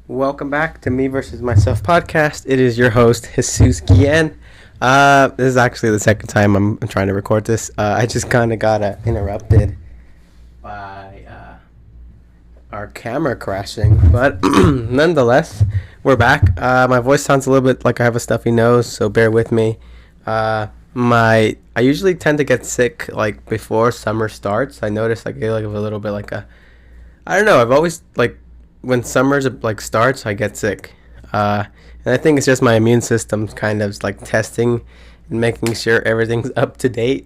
Welcome back to Me versus Myself podcast. It is your host, Jesus Guillen. This is actually the second time I'm trying to record this. I just kind of got interrupted by our camera crashing. But nonetheless, we're back. My voice sounds a little bit like I have a stuffy nose, so bear with me. I usually tend to get sick like before summer starts. I notice I get like a little bit like I don't know. I've always like when summer's like starts, I get sick, and I think it's just my immune system kind of like testing and making sure everything's up to date,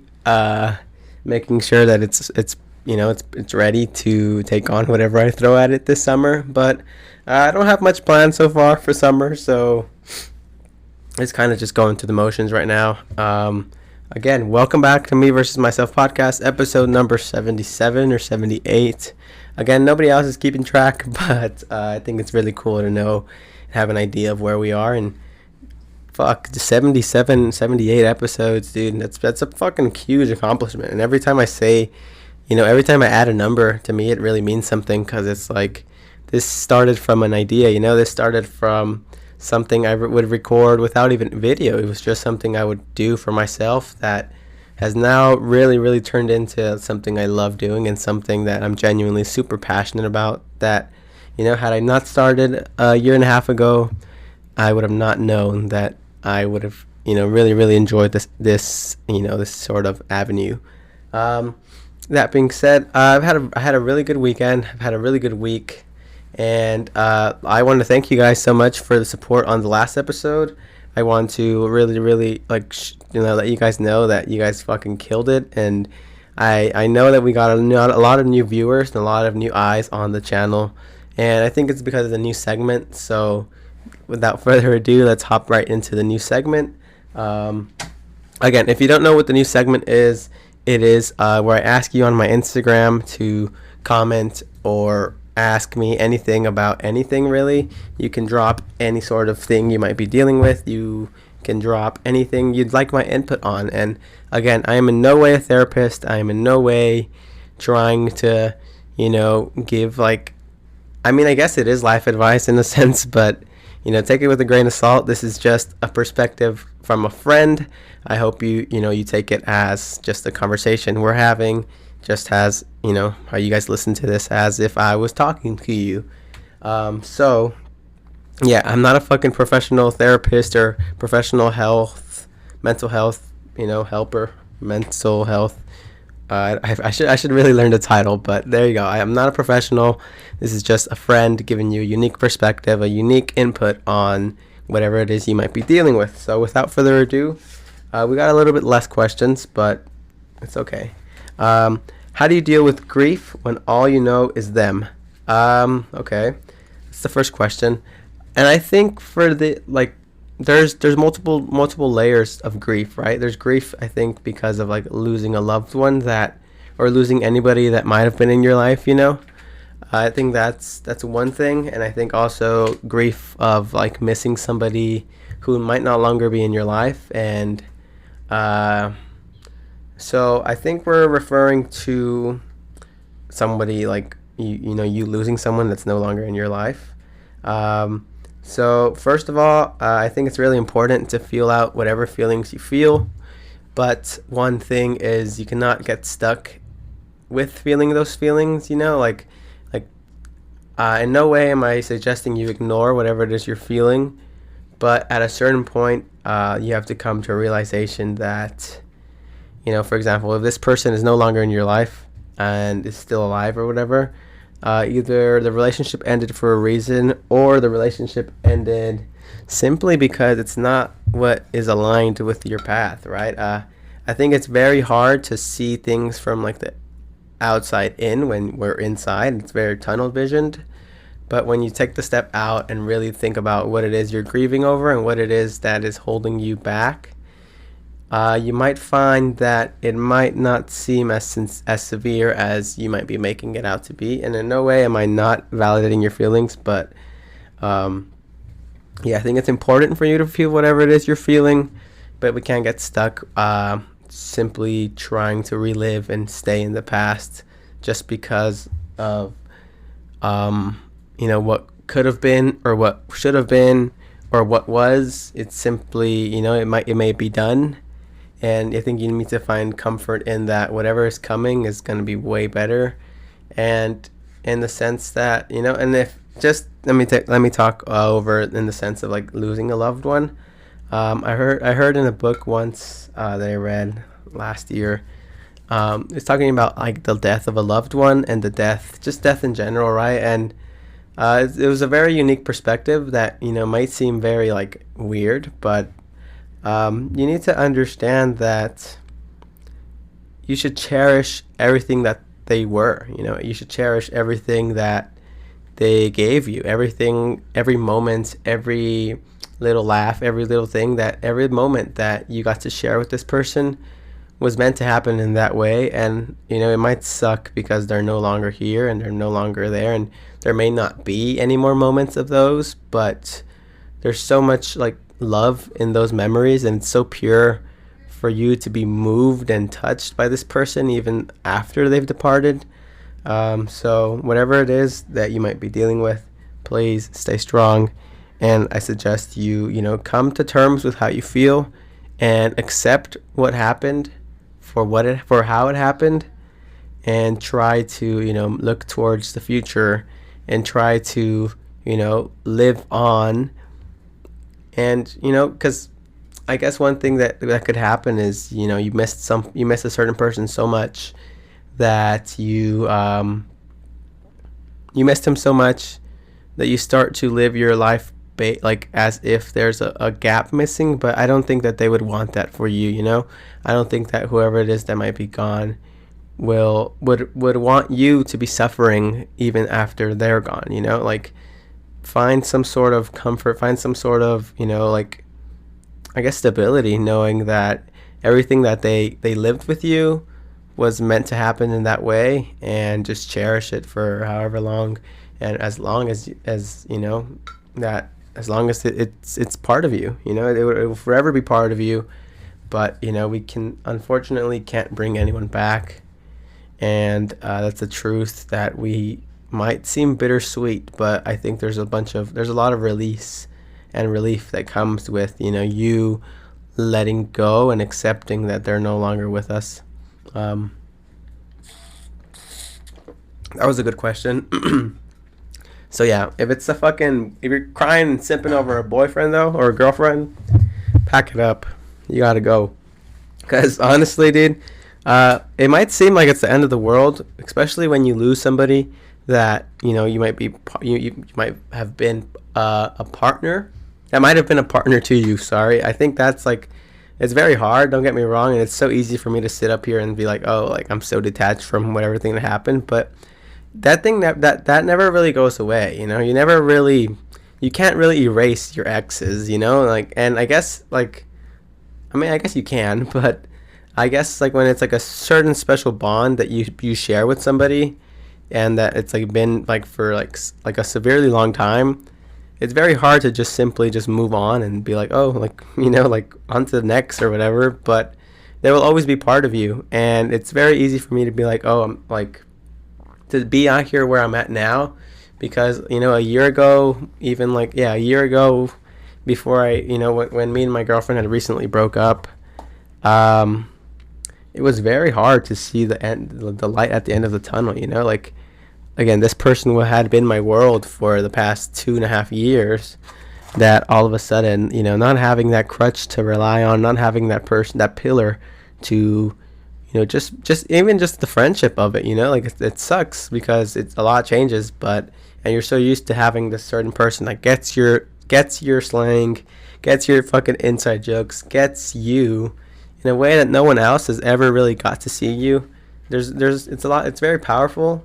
making sure that it's ready to take on whatever I throw at it this summer. But I don't have much planned so far for summer, so it's kind of just going through the motions right now. Again, welcome back to Me versus Myself podcast, episode number 77 or 78. Again, nobody else is keeping track, but I think it's really cool to know and have an idea of where we are. And fuck, 77, 78 episodes, dude. That's a fucking huge accomplishment. And every time I say, every time I add a number, to me, it really means something, because it's like this started from an idea. This started from something I would record without even video. It was just something I would do for myself that has now really, really turned into something I love doing and something that I'm genuinely super passionate about. That, had I not started a year and a half ago, I would have not known that I would have, really, really enjoyed this sort of avenue. That being said, I had a really good weekend. I've had a really good week. And I want to thank you guys so much for the support on the last episode. I want to really, really let you guys know that you guys fucking killed it. And I know that we got a lot of new viewers and a lot of new eyes on the channel. And I think it's because of the new segment. So without further ado, let's hop right into the new segment. Again, if you don't know what the new segment is, it is where I ask you on my Instagram to comment or ask me anything about anything, really. You can drop any sort of thing you might be dealing with. You can drop anything you'd like my input on. And again, I am in no way a therapist. I am in no way trying to, give I guess it is life advice in a sense, but take it with a grain of salt. This is just a perspective from a friend. I hope you take it as just a conversation we're having, just as how you guys listen to this, as if I was talking to you. So yeah, I'm not a fucking professional therapist or professional mental health helper, mental health. I should really learn the title, but there you go. I am not a professional. This is just a friend giving you a unique perspective, a unique input on whatever it is you might be dealing with. So without further ado, we got a little bit less questions, but it's okay. How do you deal with grief when all you know is them? Okay, that's the first question. And I think for the there's multiple layers of grief, right? There's grief, I think, because of losing a loved one or losing anybody that might have been in your life. I think that's one thing. And I think also grief of missing somebody who might no longer be in your life. And so I think we're referring to somebody you losing someone that's no longer in your life. So first of all, I think it's really important to feel out whatever feelings you feel. But one thing is, you cannot get stuck with feeling those feelings. In no way am I suggesting you ignore whatever it is you're feeling. But at a certain point, you have to come to a realization that, for example, if this person is no longer in your life and is still alive or whatever, either the relationship ended for a reason, or the relationship ended simply because it's not what is aligned with your path, right? I think it's very hard to see things from the outside in when we're inside. It's very tunnel visioned. But when you take the step out and really think about what it is you're grieving over and what it is that is holding you back, you might find that it might not seem as severe as you might be making it out to be. And in no way am I not validating your feelings, but I think it's important for you to feel whatever it is you're feeling, but we can't get stuck simply trying to relive and stay in the past just because of what could have been or what should have been or what was. It's simply, it may be done. And I think you need to find comfort in that whatever is coming is going to be way better. And in the sense that, and if just let me talk over in the sense of like losing a loved one. I heard in a book once that I read last year. It's talking about like the death of a loved one and just death in general, right? And it was a very unique perspective that might seem very like weird, but you need to understand that you should cherish everything that they were. You should cherish everything that they gave you, everything, every moment, every little laugh, every little thing, that every moment that you got to share with this person was meant to happen in that way. And it might suck because they're no longer here and they're no longer there, and there may not be any more moments of those, but there's so much like love in those memories, and it's so pure for you to be moved and touched by this person even after they've departed. So whatever it is that you might be dealing with, please stay strong, and I suggest you come to terms with how you feel and accept what happened for how it happened, and try to look towards the future and try to live on. And because I guess one thing that could happen is you missed a certain person so much that you missed him so much that you start to live your life like as if there's a gap missing. But I don't think that they would want that for you. I don't think that whoever it is that might be gone would want you to be suffering even after they're gone. Like, find some sort of comfort, find some sort of like, I guess, stability, knowing that everything that they lived with you was meant to happen in that way, and just cherish it for however long, and as long as that, as long as it's part of you, it will forever be part of you. But we unfortunately can't bring anyone back, and that's the truth that we might seem bittersweet, but I think there's a lot of release and relief that comes with you letting go and accepting that they're no longer with us. That was a good question. So yeah, if you're crying and simping over a boyfriend though, or a girlfriend, pack it up. You gotta go. Because honestly, dude, it might seem like it's the end of the world, especially when you lose somebody that you might have been a partner. That might have been a partner to you. Sorry, I think that's like, it's very hard. Don't get me wrong, and it's so easy for me to sit up here and be like, oh, like I'm so detached from whatever thing that happened. But that thing that never really goes away. You can't really erase your exes. Like, and I guess like, I guess you can, but I guess like when it's like a certain special bond that you share with somebody, and that it's like been like for like a severely long time, it's very hard to just simply just move on and be like, oh, like like on to the next or whatever. But they will always be part of you, and it's very easy for me to be like, oh, I'm like, to be out here where I'm at now, because a year ago, even like a year ago, before I when me and my girlfriend had recently broke up, it was very hard to see the light at the end of the tunnel. Like, again, this person had been my world for the past 2.5 years, that all of a sudden, not having that crutch to rely on, not having that pillar to, just even just the friendship of it, like it sucks because it's a lot changes, and you're so used to having this certain person that gets your slang, gets your fucking inside jokes, gets you in a way that no one else has ever really got to see you. It's very powerful.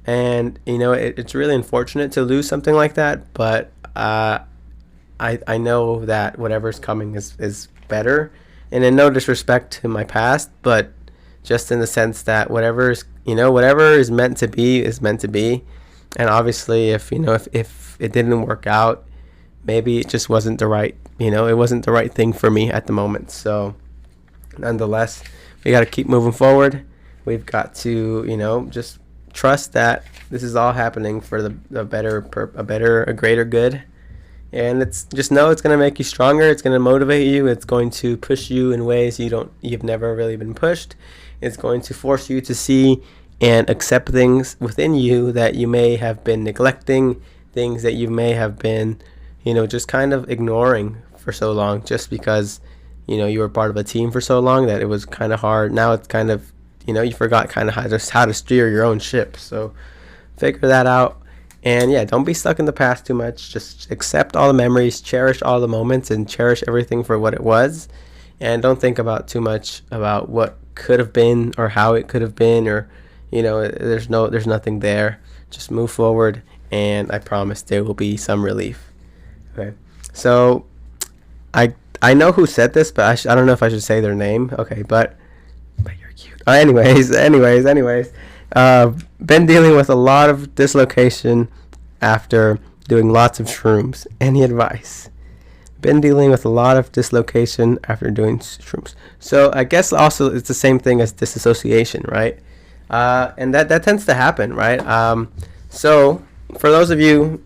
And it's really unfortunate to lose something like that, but I know that whatever's coming is better. And in no disrespect to my past, but just in the sense that whatever is meant to be is meant to be. And obviously, if it didn't work out, maybe it just wasn't the right thing for me at the moment. So nonetheless, we got to keep moving forward. We've got to just trust that this is all happening for a greater good. And it's just know it's going to make you stronger. It's going to motivate you. It's going to push you in ways you've never really been pushed. It's going to force you to see and accept things within you that you may have been neglecting, things that you may have been, just kind of ignoring for so long, just because, you were part of a team for so long that it was kind of hard. Now it's kind of, you forgot kind of how to steer your own ship. So figure that out. And yeah, don't be stuck in the past too much. Just accept all the memories, cherish all the moments, and cherish everything for what it was. And don't think about too much about what could have been or how it could have been, or there's nothing there. Just move forward, and I promise there will be some relief. Okay, so I know who said this, but I don't know if I should say their name. Okay, but you're cute. Anyways. Been dealing with a lot of dislocation after doing lots of shrooms. Any advice? Been dealing with a lot of dislocation after doing shrooms. So I guess also it's the same thing as disassociation, right? And that tends to happen, right? So for those of you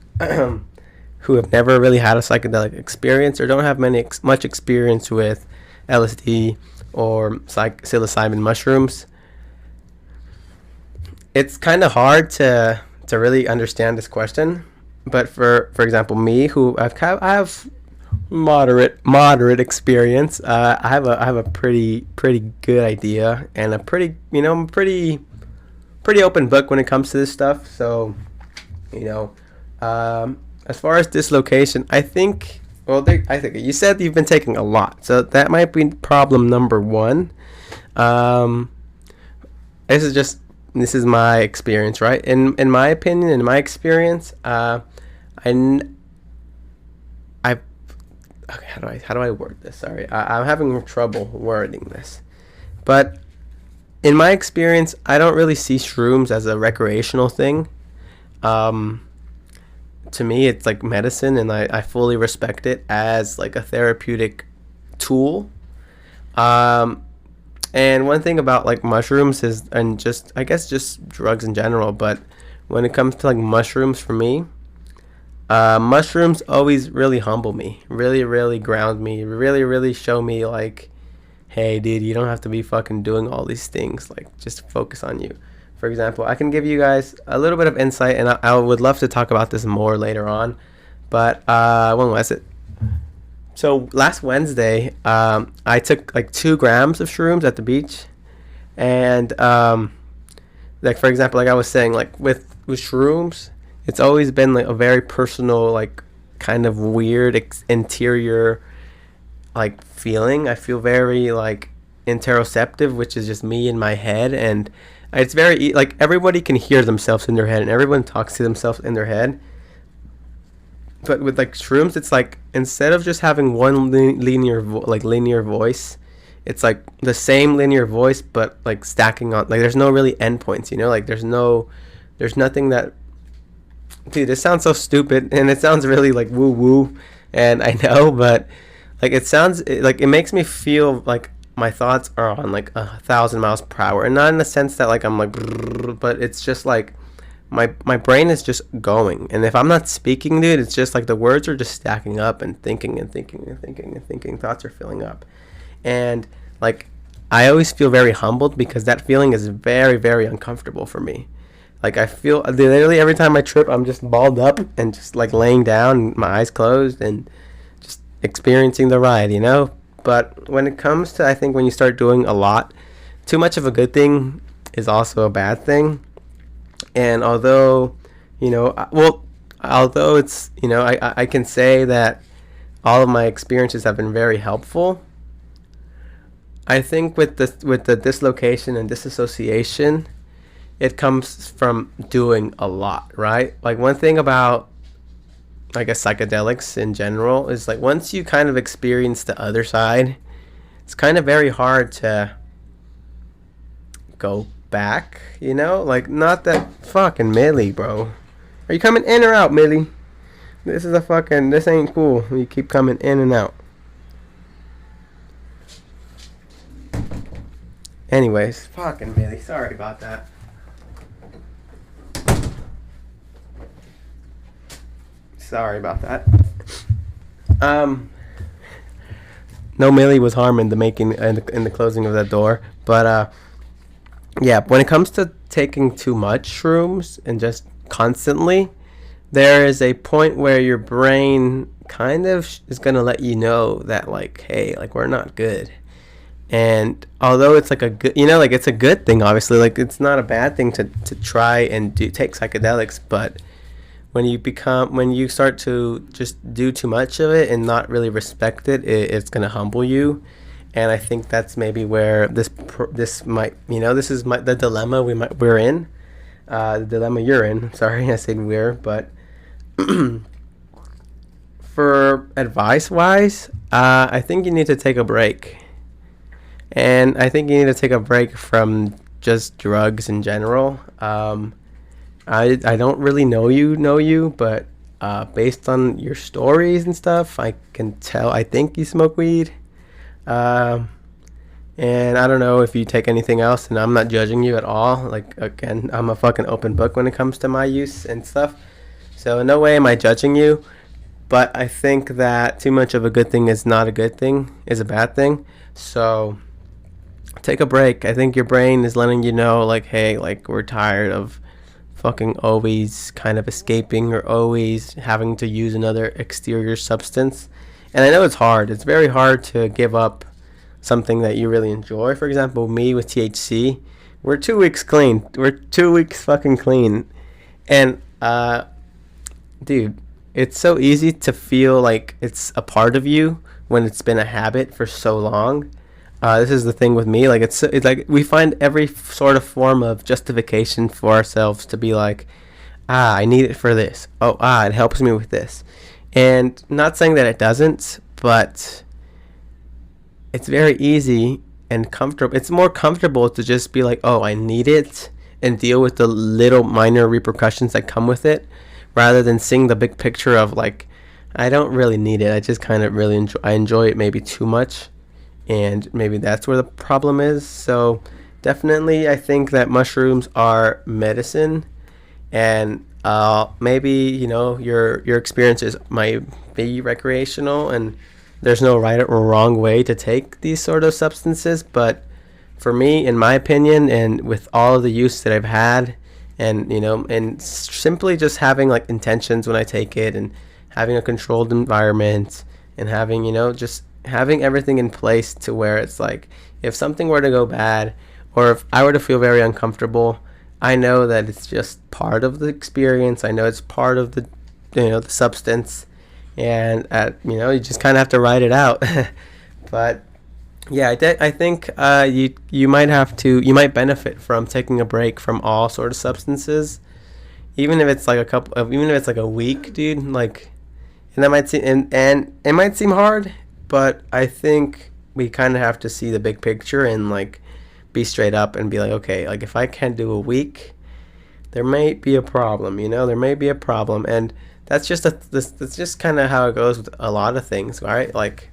who have never really had a psychedelic experience or don't have much experience with LSD or psilocybin mushrooms, it's kind of hard to really understand this question. But for example, me, who I have moderate experience, I have a pretty good idea, and a pretty open book when it comes to this stuff. So as far as dislocation, I think you said you've been taking a lot, so that might be problem number one. This is my experience, right? In my opinion, in my experience, okay, how do I word this? Sorry, I'm having trouble wording this. But in my experience, I don't really see shrooms as a recreational thing. To me, it's like medicine, and I fully respect it as like a therapeutic tool. And one thing about like mushrooms is, and just I guess just drugs in general, but when it comes to like mushrooms, for me, mushrooms always really humble me, really ground me, really show me like, hey dude, you don't have to be fucking doing all these things, like just focus on you. For example, I can give you guys a little bit of insight, and I would love to talk about this more later on, but when was it? So last Wednesday, I took like 2 grams of shrooms at the beach, and like for example, like I was saying, like with shrooms, it's always been like a very personal, like kind of weird interior like feeling. I feel very like interoceptive, which is just me in my head, and it's very like everybody can hear themselves in their head, and everyone talks to themselves in their head. But with like shrooms, it's like instead of just having one linear voice, it's like the same linear voice, but like stacking on. Like there's no really endpoints, like there's nothing that. Dude, this sounds so stupid, and it sounds really like woo woo, and I know, but like it sounds like it makes me feel like my thoughts are on like 1,000 miles per hour, and not in the sense that like I'm like, but it's just like. My brain is just going, and if I'm not speaking, dude, it's just like the words are just stacking up, and thinking. Thoughts are filling up, and like I always feel very humbled because that feeling is very, very uncomfortable for me. Like I feel literally every time I trip, I'm just balled up and just like laying down, my eyes closed, and just experiencing the ride, But when it comes to, I think when you start doing a lot, too much of a good thing is also a bad thing. And although it's, I can say that all of my experiences have been very helpful. I think with the dislocation and disassociation, it comes from doing a lot, right? Like one thing about, I guess, psychedelics in general is like once you kind of experience the other side, it's kind of very hard to go back, like not that fucking Millie, bro. Are you coming in or out, Millie? This ain't cool. You keep coming in and out. Anyways, fucking Millie, sorry about that. Sorry about that. No Millie was harm in the making in the closing of that door, but yeah, when it comes to taking too much shrooms and just constantly, there is a point where your brain kind of is gonna let you know that, like, hey, like, we're not good. And although it's like a good, like, it's a good thing, obviously, like, it's not a bad thing to try and take psychedelics, but when you start to just do too much of it and not really respect it's gonna humble you. And I think that's maybe where this might, this is the dilemma we're in, the dilemma you're in. Sorry, I said we're, but for advice wise, I think you need to take a break. And I think you need to take a break from just drugs in general. I don't really know you, but based on your stories and stuff, I can tell. I think you smoke weed. And I don't know if you take anything else, and I'm not judging you at all. Like, again, I'm a fucking open book when it comes to my use and stuff. So in no way am I judging you, but I think that too much of a good thing is not a good thing, is a bad thing. So take a break. I think your brain is letting you know, like, hey, like, we're tired of fucking always kind of escaping or always having to use another exterior substance. And I know it's hard. It's very hard to give up something that you really enjoy. For example, me with THC, we're 2 weeks clean. We're 2 weeks fucking clean. And, dude, it's so easy to feel like it's a part of you when it's been a habit for so long. This is the thing with me. Like, it's like we find every sort of form of justification for ourselves to be like, I need it for this. Oh, it helps me with this. And not saying that it doesn't, but it's very easy and comfortable. It's more comfortable to just be like, oh, I need it, and deal with the little minor repercussions that come with it, rather than seeing the big picture of, like, I don't really need it. I just kind of really enjoy it maybe too much. And maybe that's where the problem is. So definitely, I think that mushrooms are medicine, and maybe your experiences might be recreational, and there's no right or wrong way to take these sort of substances. But for me, in my opinion, and with all of the use that I've had, and and simply just having, like, intentions when I take it, and having a controlled environment, and having just having everything in place to where it's like, if something were to go bad, or if I were to feel very uncomfortable, I know that it's just part of the experience. I know it's part of the the substance, and you just kind of have to ride it out. But yeah, I think you might benefit from taking a break from all sort of substances, even if it's like even if it's like a week, dude. Like, and that might seem and it might seem hard, but I think we kind of have to see the big picture and, like, be straight up and be like, okay, like, if I can't do a week, there may be a problem. There may be a problem, and that's just kind of how it goes with a lot of things, right? Like,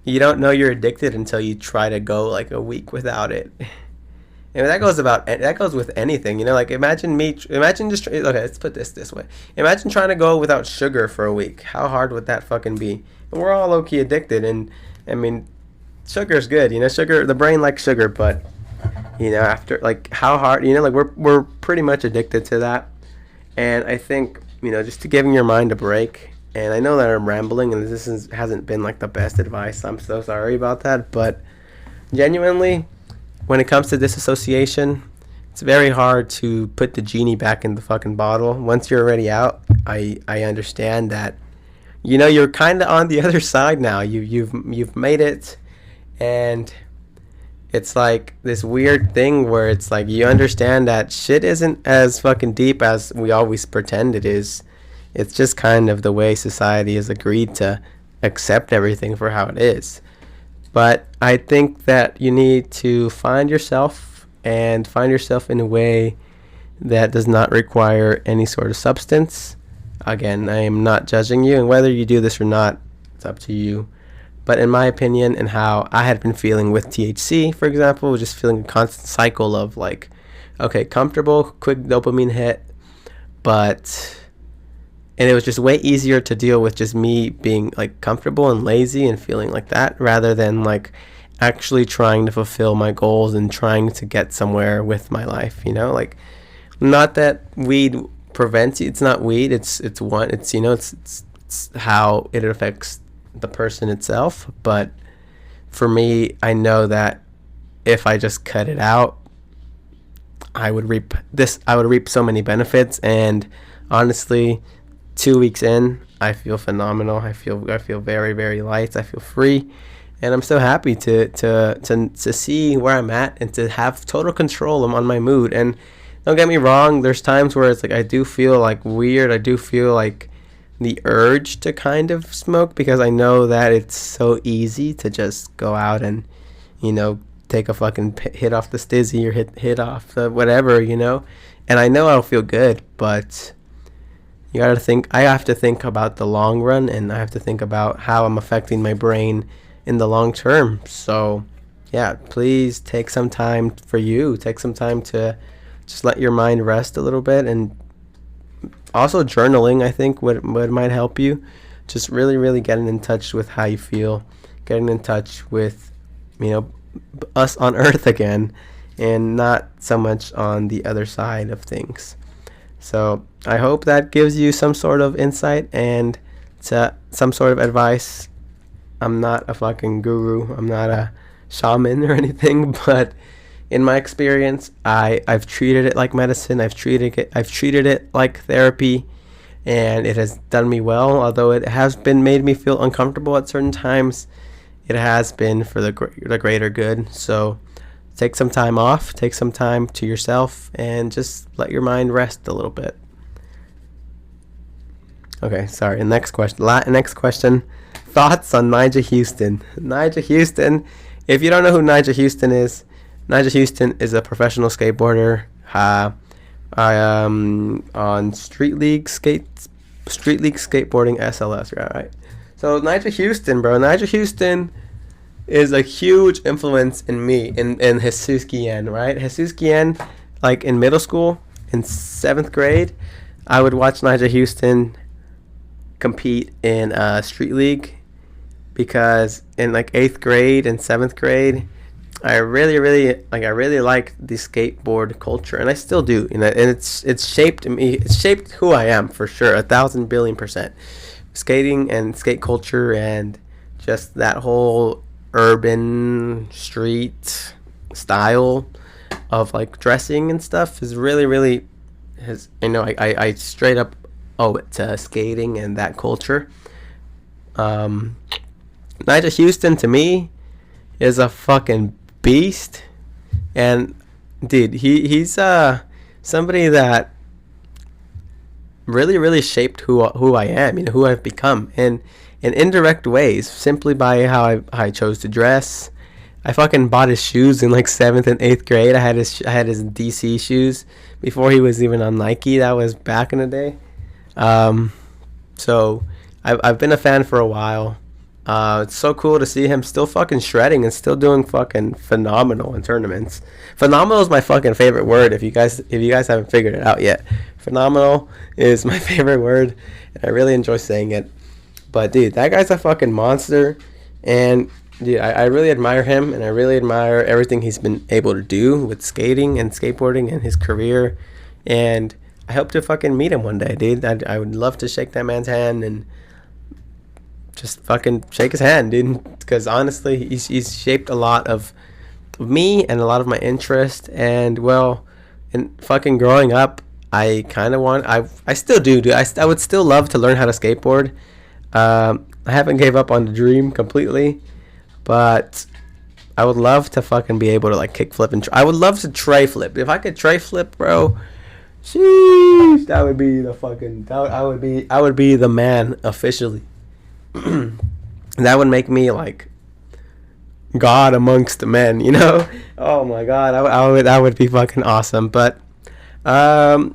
you don't know you're addicted until you try to go, like, a week without it. And that goes with anything, like, imagine just, okay, let's put this way. Imagine trying to go without sugar for a week. How hard would that fucking be? And we're all low-key addicted, and I mean, sugar's good, sugar, the brain likes sugar, but after, like, how hard, like, we're pretty much addicted to that. And I think, just to giving your mind a break, and I know that I'm rambling, and this hasn't been, like, the best advice. I'm so sorry about that, but genuinely, when it comes to disassociation, it's very hard to put the genie back in the fucking bottle. Once you're already out, I understand that, you're kind of on the other side now. You've made it, and it's like this weird thing where it's like you understand that shit isn't as fucking deep as we always pretend it is. It's just kind of the way society has agreed to accept everything for how it is. But I think that you need to find yourself in a way that does not require any sort of substance. Again, I am not judging you, and whether you do this or not, it's up to you. But in my opinion, and how I had been feeling with THC, for example, just feeling a constant cycle of, like, okay, comfortable, quick dopamine hit, but And it was just way easier to deal with just me being like comfortable and lazy and feeling like that, rather than like actually trying to fulfill my goals and trying to get somewhere with my life, you know? Like, not that weed prevents you. It's not weed. It's one. It's, you know, it's how it affects the person itself. But for me, I know that if I just cut it out, I would reap so many benefits. And honestly, 2 weeks in, I feel phenomenal. I feel very, very light. I feel free, and I'm so happy to see where I'm at and to have total control on my mood. And don't get me wrong, there's times where it's like I do feel like weird. I do feel like the urge to kind of smoke, because I know that it's so easy to just go out and, you know, take a fucking hit off the stizzy or hit off the whatever, you know. And I know I'll feel good, but you gotta think. I have to think about the long run, and I have to think about how I'm affecting my brain in the long term. So, yeah, please take some time for you. Take some time to just let your mind rest a little bit, and also journaling, I think, what might help you. Just really, really getting in touch with how you feel, getting in touch with, you know, us on Earth again, and not so much on the other side of things. So I hope that gives you some sort of insight and some sort of advice. I'm not a fucking guru. I'm not a shaman or anything, but in my experience, I've treated it like medicine. I've treated it like therapy, and it has done me well. Although it has been made me feel uncomfortable at certain times, it has been for the greater good. So take some time off, take some time to yourself, and just let your mind rest a little bit. Okay, sorry. Next question. Thoughts on Nyjah Huston? Nyjah Huston. If you don't know who Nyjah Huston is a professional skateboarder. On Street League skateboarding SLS, right? So Nyjah Huston, bro. Nyjah Huston is a huge influence in me, in Jesus Guillen, right? Jesus Guillen, like in middle school, in 7th grade, I would watch Nyjah Huston compete in Street League, because in like 8th grade and 7th grade, I really liked the skateboard culture, and I still do, you know, and it's shaped me. It's shaped who I am, for sure, 1,000 billion%. Skating and skate culture, and just that whole urban street style of like dressing and stuff is really has, you know, I straight up owe it to skating and that culture. Nyjah Huston, to me, is a fucking beast, and dude, he's somebody that really shaped who I am, you know, who I've become, and in indirect ways, simply by how I chose to dress. I fucking bought his shoes in like 7th and 8th grade. I had his DC shoes before he was even on Nike. That was back in the day. So I've been a fan for a while. It's so cool to see him still fucking shredding and still doing fucking phenomenal in tournaments. Phenomenal is my fucking favorite word. If you guys haven't figured it out yet, phenomenal is my favorite word, and I really enjoy saying it. But dude, that guy's a fucking monster, and dude, I really admire him, and I really admire everything he's been able to do with skating and skateboarding and his career. And I hope to fucking meet him one day, dude. I would love to shake that man's hand and just fucking shake his hand, dude. Because honestly, he's shaped a lot of me and a lot of my interest. And well, in fucking growing up, I kind of I still do, dude. I would still love to learn how to skateboard. I haven't gave up on the dream completely, but I would love to fucking be able to like kickflip, and I would love to tray flip. If I could tray flip, bro, sheesh, that would be the fucking. I would be the man officially. That would make me like God amongst the men, you know. Oh my God, that would be fucking awesome. But it'll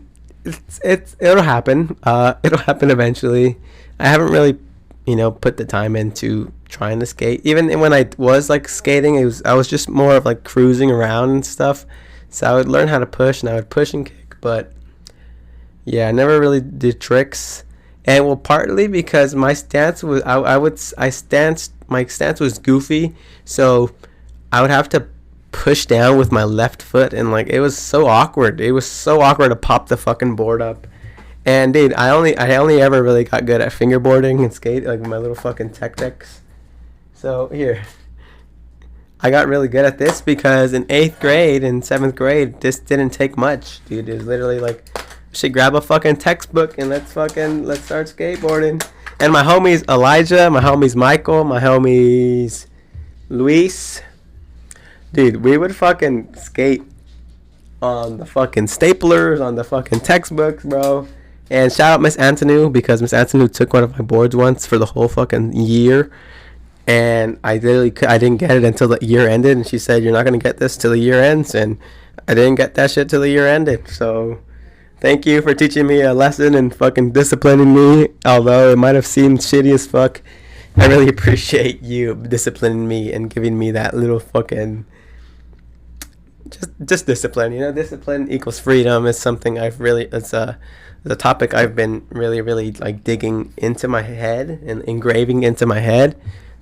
happen. It'll happen eventually. I haven't really, you know, put the time into trying to skate. Even when I was like skating, I was just more of like cruising around and stuff. So I would learn how to push, and I would push and kick. But yeah, I never really did tricks. And well, partly because my stance was, my stance was goofy, so I would have to push down with my left foot, and like it was so awkward. It was so awkward to pop the fucking board up. And dude, I only ever really got good at fingerboarding and skate, like my little fucking tech. So here, I got really good at this because in 8th grade and 7th grade, this didn't take much, dude. It was literally like, should grab a fucking textbook and let's start skateboarding. And my homies Elijah, my homies Michael, my homies Luis, dude, we would fucking skate on the fucking staplers, on the fucking textbooks, bro. And shout out Miss Antonou, because Miss Antonou took one of my boards once for the whole fucking year. And I didn't get it until the year ended, and she said, "You're not gonna get this till the year ends," and I didn't get that shit till the year ended. So, thank you for teaching me a lesson and fucking disciplining me. Although it might have seemed shitty as fuck, I really appreciate you disciplining me and giving me that little fucking just discipline. You know, discipline equals freedom is something it's a topic I've been really like digging into my head and engraving into my head.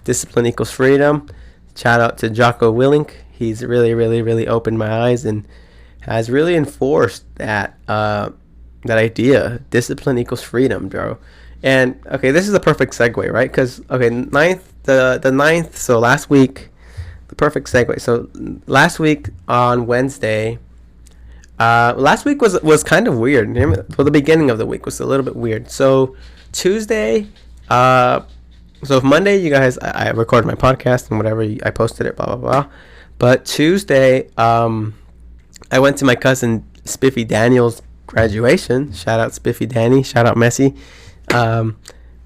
Discipline equals freedom. Shout out to Jocko Willink. He's really opened my eyes and has really enforced that idea. Discipline equals freedom, bro. And okay, this is a perfect segue, right? Because okay, the ninth. So last week, the perfect segue. So last week on Wednesday, last week was kind of weird. Well, the beginning of the week was a little bit weird. So Tuesday, so Monday, you guys, I recorded my podcast and whatever, I posted it, blah, blah, blah. But Tuesday, I went to my cousin Spiffy Daniel's graduation. Shout out Spiffy Danny. Shout out Messi.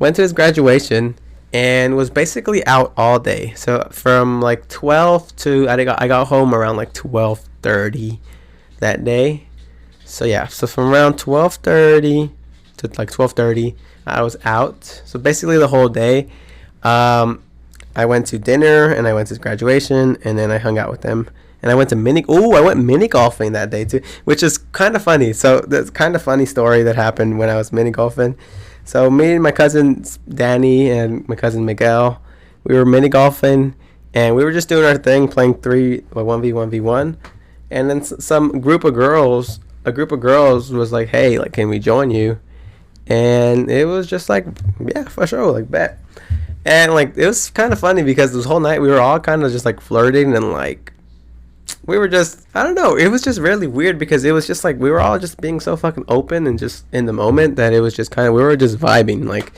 Went to his graduation and was basically out all day. So from like 12 to, I got home around like 12:30 that day. So yeah, so from around 12:30 to like 12:30, I was out. So basically the whole day. I went to dinner and I went to his graduation and then I hung out with them and I went mini golfing that day too, which is kind of funny. So that's kind of funny story that happened when I was mini golfing. So me and my cousin Danny and my cousin Miguel, we were mini golfing and we were just doing our thing, playing 1v1v1, and then a group of girls was like, "Hey, like, can we join you?" And it was just like, "Yeah, for sure, like, bet." And like it was kind of funny because this whole night we were all kind of just like flirting and like we were just, I don't know, it was just really weird because it was just like we were all just being so fucking open and just in the moment that it was just kind of, we were just vibing. Like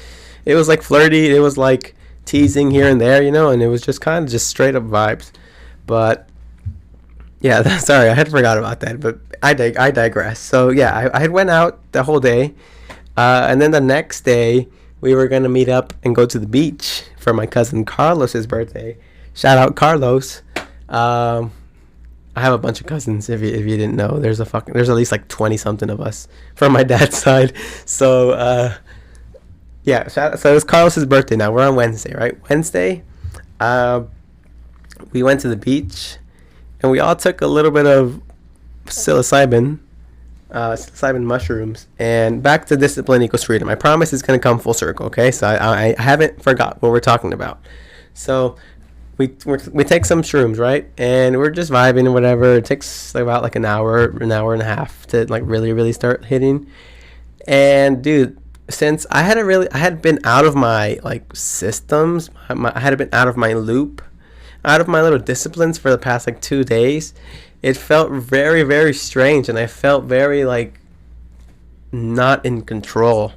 it was like flirty, it was like teasing here and there, you know, and it was just kind of just straight up vibes. But yeah, sorry, I had forgot about that, but I digress. So yeah, I had went out the whole day, and then the next day we were going to meet up and go to the beach for my cousin Carlos's birthday. Shout out Carlos. I have a bunch of cousins, if you didn't know. There's at least like 20 something of us from my dad's side. So yeah, so it was Carlos's birthday now. We're on Wednesday, right? Wednesday, we went to the beach and we all took a little bit of psilocybin mushrooms, and back to discipline equals freedom. I promise it's going to come full circle, okay? So I haven't forgot what we're talking about. So we take some shrooms, right? And we're just vibing and whatever. It takes about like an hour and a half to like really start hitting. And dude, since I had been out of my like systems, I had been out of my loop, out of my little disciplines for the past like 2 days. It felt very strange, and I felt very like not in control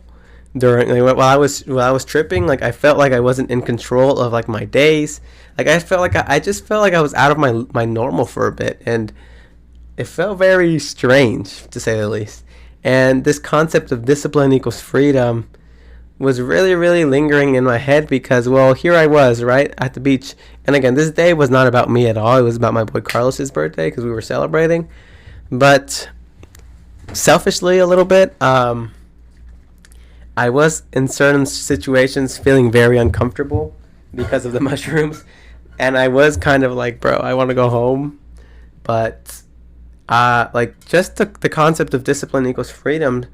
during, like, while I was tripping. Like I felt like I wasn't in control of like my days. Like I felt like I just felt like I was out of my normal for a bit, and it felt very strange to say the least. And this concept of discipline equals freedom was really lingering in my head because, well, here I was, right, at the beach. And again, this day was not about me at all. It was about my boy Carlos's birthday because we were celebrating. But selfishly a little bit, I was in certain situations feeling very uncomfortable because of the mushrooms. And I was kind of like, bro, I want to go home. But like just the concept of discipline equals freedom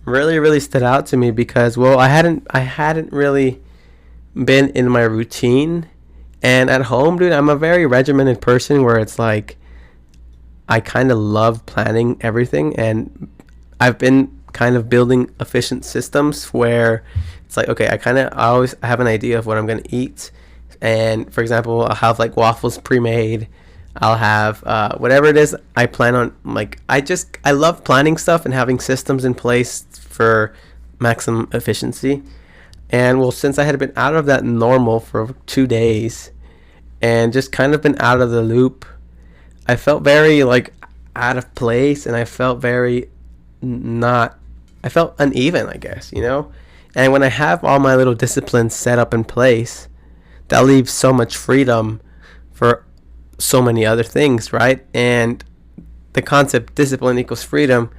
really really stood out to me because, well, I hadn't really been in my routine. And at home, dude, I'm a very regimented person where it's like I kind of love planning everything, and I've been kind of building efficient systems where it's like, okay, I always have an idea of what I'm gonna eat, and for example, I'll have like waffles pre-made. I'll have whatever it is I plan on. Like I love planning stuff and having systems in place for maximum efficiency. And well, since I had been out of that normal for 2 days and just kind of been out of the loop, I felt very like out of place, and I felt very not. I felt uneven, I guess, you know. And when I have all my little disciplines set up in place, that leaves so much freedom for so many other things, right? And the concept discipline equals freedom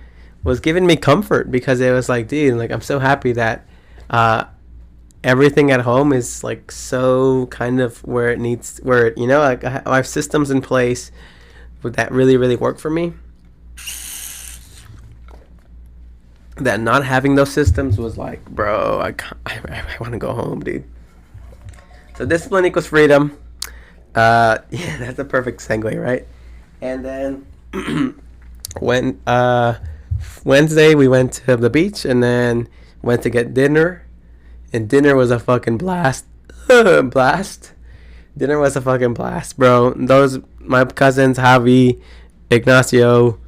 was giving me comfort because it was like, dude, like I'm so happy that uh, everything at home is like so kind of where it needs, where it, you know, like I have systems in place that really really work for me. That not having those systems was like, bro, I want to go home, dude. So discipline equals freedom. Yeah, that's a perfect segue, right? And then when Wednesday we went to the beach and then went to get dinner, and dinner was a fucking blast. Blast. Dinner was a fucking blast, bro. Those my cousins Javi, Ignacio,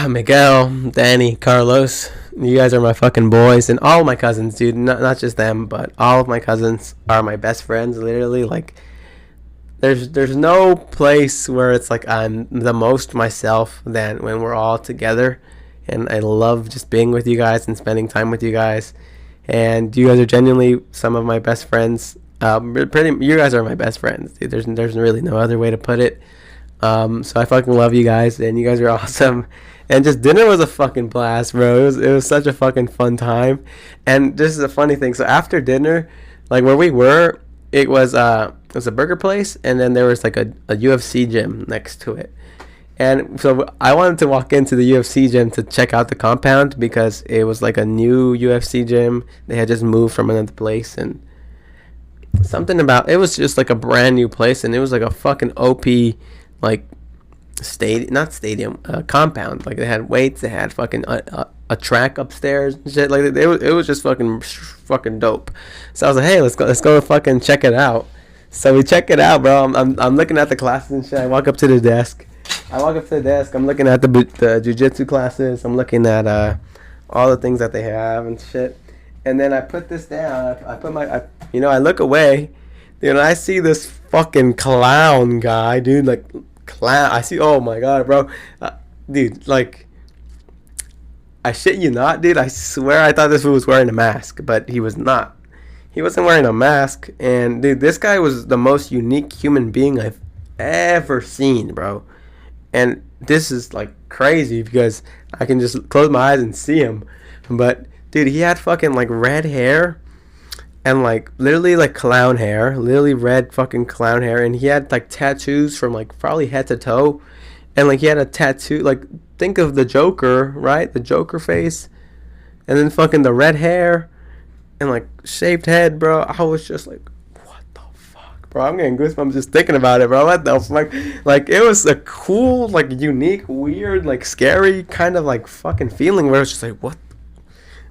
Miguel, Danny, Carlos. You guys are my fucking boys, and all my cousins, dude. Not just them, but all of my cousins are my best friends. Literally, like there's no place where it's like I'm the most myself than when we're all together. And I love just being with you guys and spending time with you guys. And you guys are genuinely some of my best friends. You guys are my best friends, dude. There's really no other way to put it. So I fucking love you guys, and you guys are awesome. And just dinner was a fucking blast, bro. It was such a fucking fun time. And this is a funny thing. So after dinner, like where we were, it was a burger place, and then there was like a UFC gym next to it. And so I wanted to walk into the UFC gym to check out the compound because it was like a new UFC gym. They had just moved from another place, and something about it was just like a brand new place, and it was like a fucking OP like not stadium, compound. Like they had weights, they had fucking a track upstairs and shit. Like it was just fucking dope. So I was like, hey, let's go fucking check it out. So we check it out, bro. I'm looking at the classes and shit. I walk up to the desk. I'm looking at the jiu-jitsu classes. I'm looking at all the things that they have and shit. And then I put this down. I look away, dude, and I see this fucking clown guy, dude. Like clown. I see. Oh my god, bro, dude. Like, I shit you not, dude. I swear I thought this fool was wearing a mask, but he was not. He wasn't wearing a mask, and dude, this guy was the most unique human being I've ever seen, bro. And this is like crazy because I can just close my eyes and see him. But dude, he had fucking like red hair and like literally like clown hair, literally red fucking clown hair, and he had like tattoos from like probably head to toe. And like he had a tattoo, like think of the Joker, right? The Joker face. And then fucking the red hair and like shaved head, bro. I was just like, what the fuck, bro? I'm getting goosebumps just thinking about it, bro. What the fuck? Like it was a cool, like unique, weird, like scary kind of like fucking feeling where it was just like, what?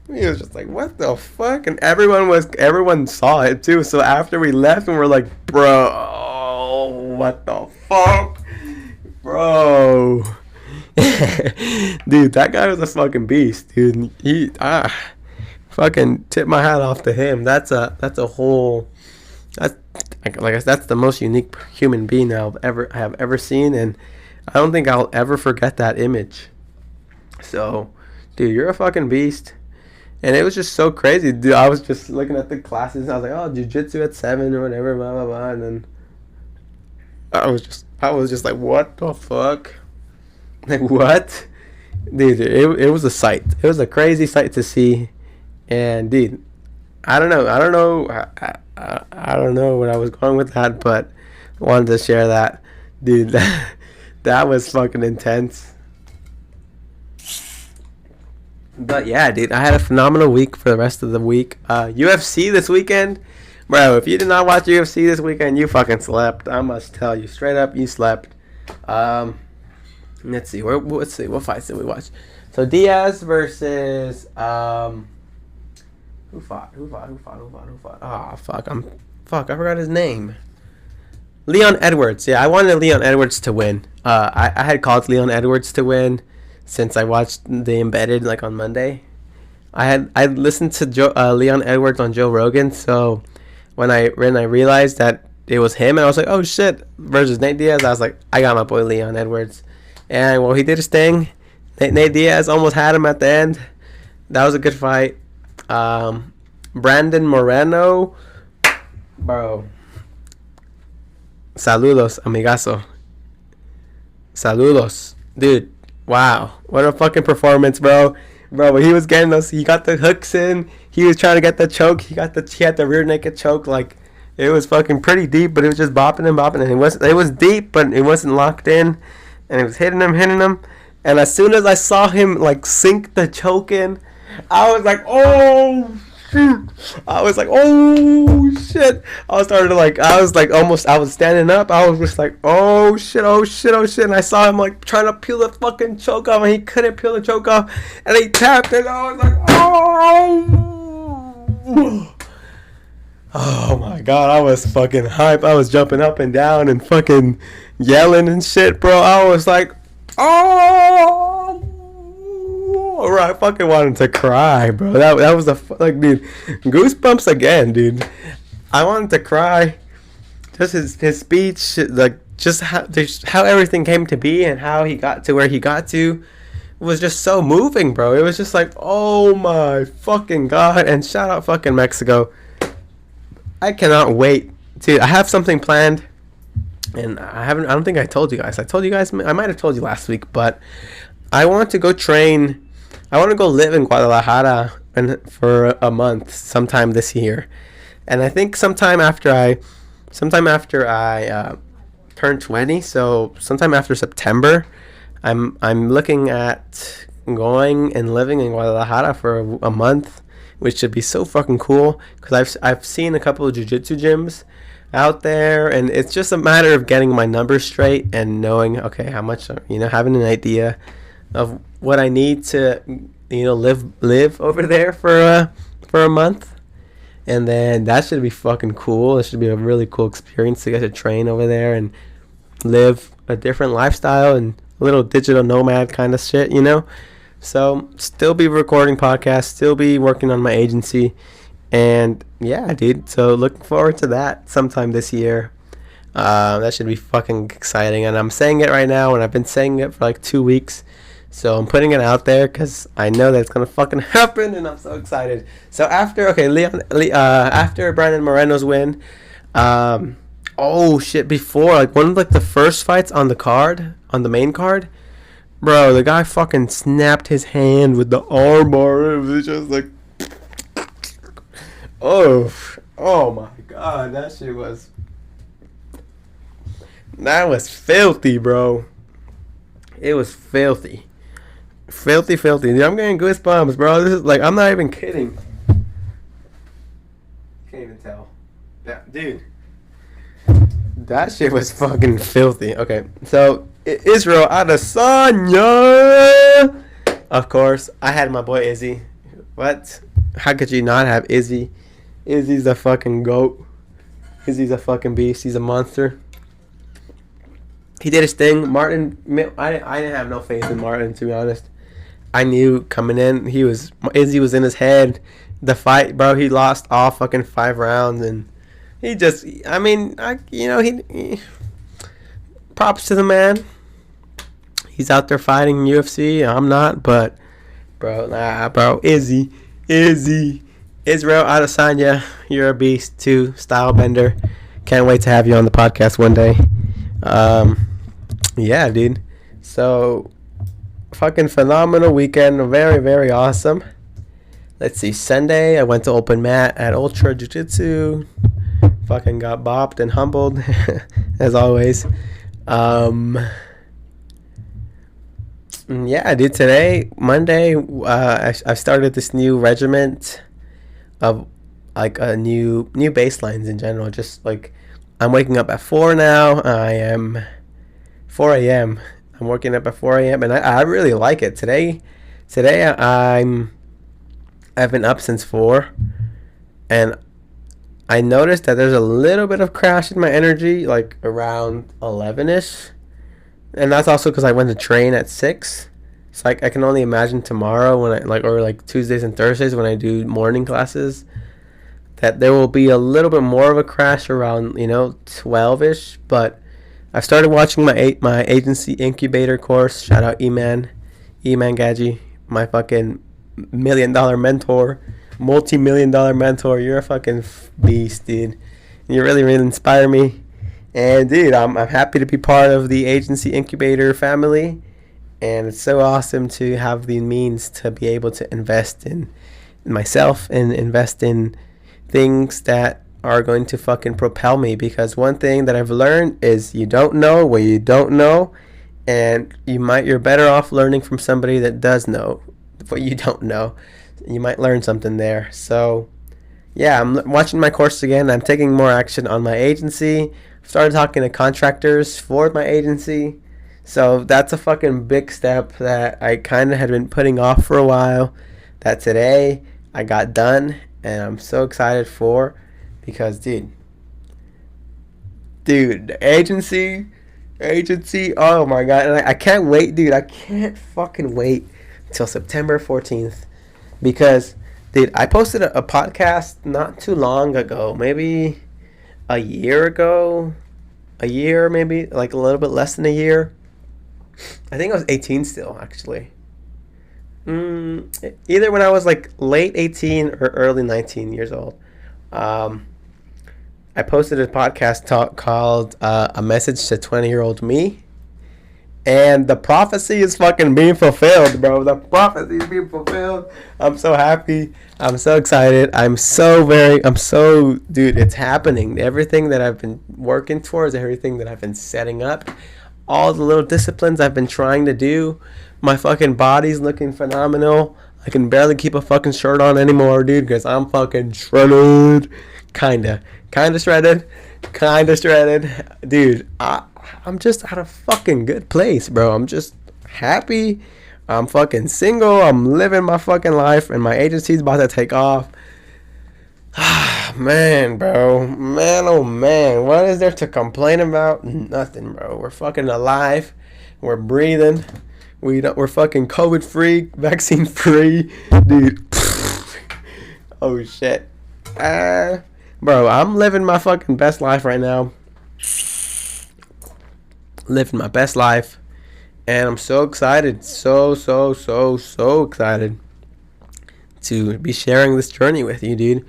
It was just like, what the fuck? And everyone saw it too. So after we left, and we're like, bro, what the fuck, bro? Dude, that guy was a fucking beast, dude. He fucking tip my hat off to him. That's a whole, that's like I said, that's the most unique human being I have ever seen, and I don't think I'll ever forget that image. So, dude, you're a fucking beast. And it was just so crazy, dude. I was just looking at the classes, and I was like, oh, jiu-jitsu at 7 or whatever, blah blah blah. And then I was just like, what the fuck? Like, what? Dude, it was a sight. It was a crazy sight to see. And dude, I don't know where I was going with that, but I wanted to share that. Dude, that was fucking intense. But yeah, dude, I had a phenomenal week for the rest of the week. UFC this weekend. Bro, if you did not watch UFC this weekend, you fucking slept. I must tell you straight up, you slept. Let's see. Let's see. What fights did we watch? So Diaz versus who fought? Ah, fuck. I forgot his name. Leon Edwards. Yeah, I wanted Leon Edwards to win. I had called Leon Edwards to win since I watched The Embedded like on Monday. I listened to Leon Edwards on Joe Rogan, so when I realized that it was him, and I was like, oh shit, versus Nate Diaz, I was like, I got my boy Leon Edwards. And well, he did his thing. Nate Diaz almost had him at the end. That was a good fight. Brandon Moreno, bro. Saludos, amigazo. Saludos, dude. Wow, what a fucking performance, bro. Bro, when he was getting those, he got the hooks in. He was trying to get the choke. He had the rear naked choke. Like, it was fucking pretty deep, but it was just bopping and it was deep, but it wasn't locked in, and it was hitting him. And as soon as I saw him like sink the choke in, I was like, oh shoot! I was standing up. I was just like, oh shit! And I saw him like trying to peel the fucking choke off, and he couldn't peel the choke off, and he tapped it. I was like, oh my god! I was fucking hype. I was jumping up and down and fucking yelling and shit, bro. I was like, oh. I fucking wanted to cry, bro. That was dude, goosebumps again, dude. I wanted to cry. Just his speech, like just how everything came to be and how he got to where he got to was just so moving, bro. It was just like, oh my fucking god. And shout out fucking Mexico. I cannot wait, dude. I have something planned, and I don't think I told you guys. I might have told you last week, but I want to go train. I want to go live in Guadalajara for a month sometime this year, and I think sometime after I turn 20, so sometime after September, I'm looking at going and living in Guadalajara for a month, which should be so fucking cool because I've seen a couple of jiu-jitsu gyms out there, and it's just a matter of getting my numbers straight and knowing, okay, how much, having an idea of what I need to, live over there for a month. And then that should be fucking cool. It should be a really cool experience to get to train over there and live a different lifestyle and a little digital nomad kind of shit, So still be recording podcasts, still be working on my agency. And yeah, dude, so looking forward to that sometime this year. That should be fucking exciting. And I'm saying it right now, and I've been saying it for like 2 weeks. So I'm putting it out there because I know that it's gonna fucking happen, and I'm so excited. So after Brandon Moreno's win, before like one of like the first fights on the main card, bro, the guy fucking snapped his hand with the armbar. It was just like, oh my god, that was filthy, bro. It was filthy. Filthy. Dude, I'm getting goosebumps, bro. This is like, I'm not even kidding. Can't even tell. Yeah, dude. That shit was fucking filthy. Okay, so Israel Adesanya. Of course, I had my boy Izzy. What? How could you not have Izzy? Izzy's a fucking goat. Izzy's a fucking beast. He's a monster. He did his thing. Martin, I didn't have no faith in Martin, to be honest. I knew coming in, Izzy was in his head. The fight, bro, he lost all fucking 5 rounds, and he just, props to the man. He's out there fighting UFC. I'm not, but, bro, Izzy, Israel Adesanya, you're a beast too, style bender. Can't wait to have you on the podcast one day. Yeah, dude. So, fucking phenomenal weekend. Very, very awesome. Let's see. Sunday, I went to open mat at Ultra Jiu-Jitsu. Fucking got bopped and humbled, Yeah, dude. Today, Monday, I started this new regiment of like a new baselines in general. Just like I'm waking up at 4 now. I am 4 a.m. I'm waking up at 4 a.m. and I really like it today. Today I've been up since 4, and I noticed that there's a little bit of crash in my energy, like around 11ish, and that's also because I went to train at 6. So I can only imagine tomorrow when I like, or like Tuesdays and Thursdays when I do morning classes, that there will be a little bit more of a crash around 12ish. But I started watching my agency incubator course. Shout out Eman Gadji, my fucking $1 million mentor, multi-million-dollar mentor. You're a fucking beast, dude. You really inspire me. And dude, I'm happy to be part of the agency incubator family. And it's so awesome to have the means to be able to invest in myself and invest in things that are going to fucking propel me. Because one thing that I've learned is you don't know what you don't know, and you're better off learning from somebody that does know what you don't know. You might learn something there. So yeah, I'm watching my course again. I'm taking more action on my agency. Started talking to contractors for my agency. So that's a fucking big step that I kind of had been putting off for a while, that today I got done, and I'm so excited for, because dude, the agency, oh my god, and I can't wait, dude. I can't fucking wait till September 14th, because dude, I posted a podcast not too long ago, maybe a year, maybe like a little bit less than a year. I think I was 18 still, actually. Either when I was like late 18 or early 19 years old. I posted a podcast called A Message to 20-Year-Old Me. And the prophecy is fucking being fulfilled, bro. The prophecy is being fulfilled. I'm so happy. I'm so excited. Dude, it's happening. Everything that I've been working towards, everything that I've been setting up, all the little disciplines I've been trying to do. My fucking body's looking phenomenal. I can barely keep a fucking shirt on anymore, dude, because I'm fucking shredded. Kinda shredded. Dude, I'm just at a fucking good place, bro. I'm just happy. I'm fucking single. I'm living my fucking life, and my agency's about to take off. Man, bro. Man, oh man. What is there to complain about? Nothing, bro. We're fucking alive. We're breathing. We're fucking COVID free, vaccine free, dude. Oh shit. Bro, I'm living my fucking best life right now. Living my best life, and I'm so excited, so excited to be sharing this journey with you, dude.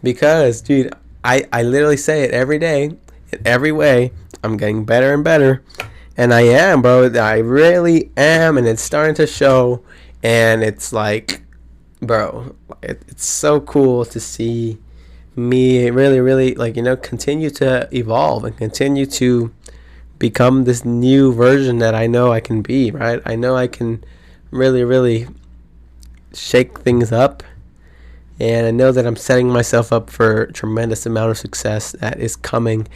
Because, dude, I literally say it every day, in every way. I'm getting better and better, and I am, bro. I really am, and it's starting to show. And it's like, bro, it's so cool to see me really like, continue to evolve and continue to become this new version that I know I can be, right? I know I can really shake things up, and I know that I'm setting myself up for a tremendous amount of success that is coming,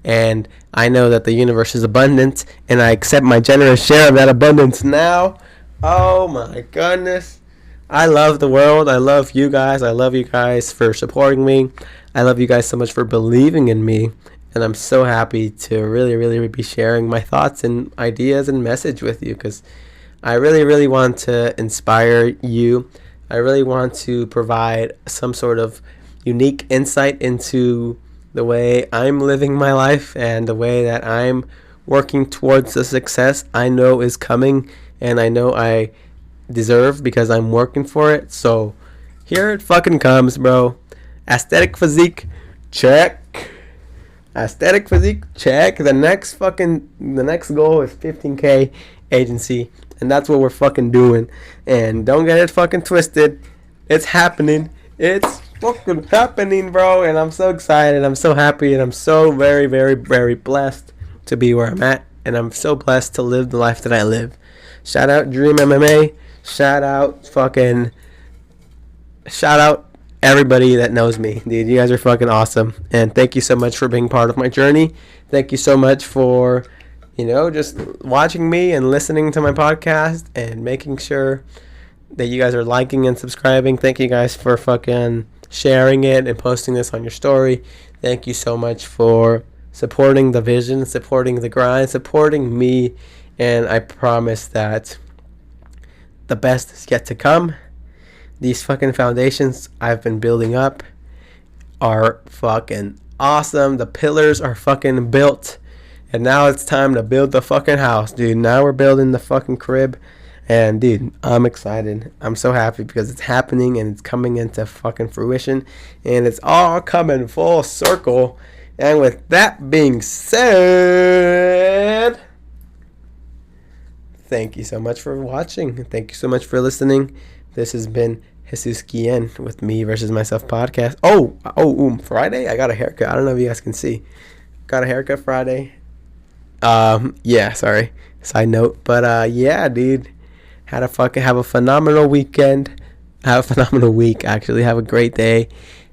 and I know that the universe is abundant, and I accept my generous share of that abundance now. Oh my goodness. I love the world. I love you guys. I love you guys for supporting me. I love you guys so much for believing in me. And I'm so happy to really be sharing my thoughts and ideas and message with you, because I really want to inspire you. I really want to provide some sort of unique insight into the way I'm living my life and the way that I'm working towards the success I know is coming, and I know I deserve because I'm working for it. So here it fucking comes, bro. Aesthetic physique, check. Aesthetic physique, check. The next goal is 15K agency, and that's what we're fucking doing. And don't get it fucking twisted. It's happening. It's fucking happening, bro. And I'm so excited. I'm so happy, and I'm so very blessed to be where I'm at. And I'm so blessed to live the life that I live. Shout out Dream MMA. Shout out everybody that knows me. Dude, you guys are fucking awesome. And thank you so much for being part of my journey. Thank you so much for, just watching me and listening to my podcast and making sure that you guys are liking and subscribing. Thank you guys for fucking sharing it and posting this on your story. Thank you so much for supporting the vision, supporting the grind, supporting me. And I promise that the best is yet to come. These fucking foundations I've been building up are fucking awesome. The pillars are fucking built. And now it's time to build the fucking house, dude. Now we're building the fucking crib. And, dude, I'm excited. I'm so happy because it's happening and it's coming into fucking fruition. And it's all coming full circle. And with that being said, thank you so much for watching. Thank you so much for listening. This has been Jesus Guillen with Me Versus Myself podcast. Friday I got a haircut. I don't know if you guys can see. Got a haircut Friday. Yeah, sorry. Side note. But yeah, dude. Have a phenomenal weekend. Have a phenomenal week, actually. Have a great day.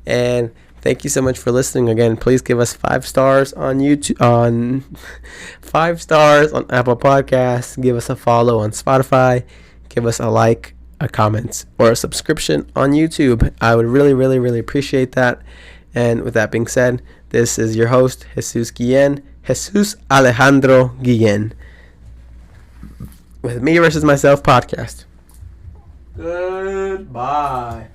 And thank you so much for listening. Again, please give us 5 stars on YouTube, 5 stars on Apple Podcasts. Give us a follow on Spotify. Give us a like, a comment, or a subscription on YouTube. I would really, really, really appreciate that. And with that being said, this is your host, Jesus Guillen, Jesus Alejandro Guillen, with Me Versus Myself podcast. Goodbye.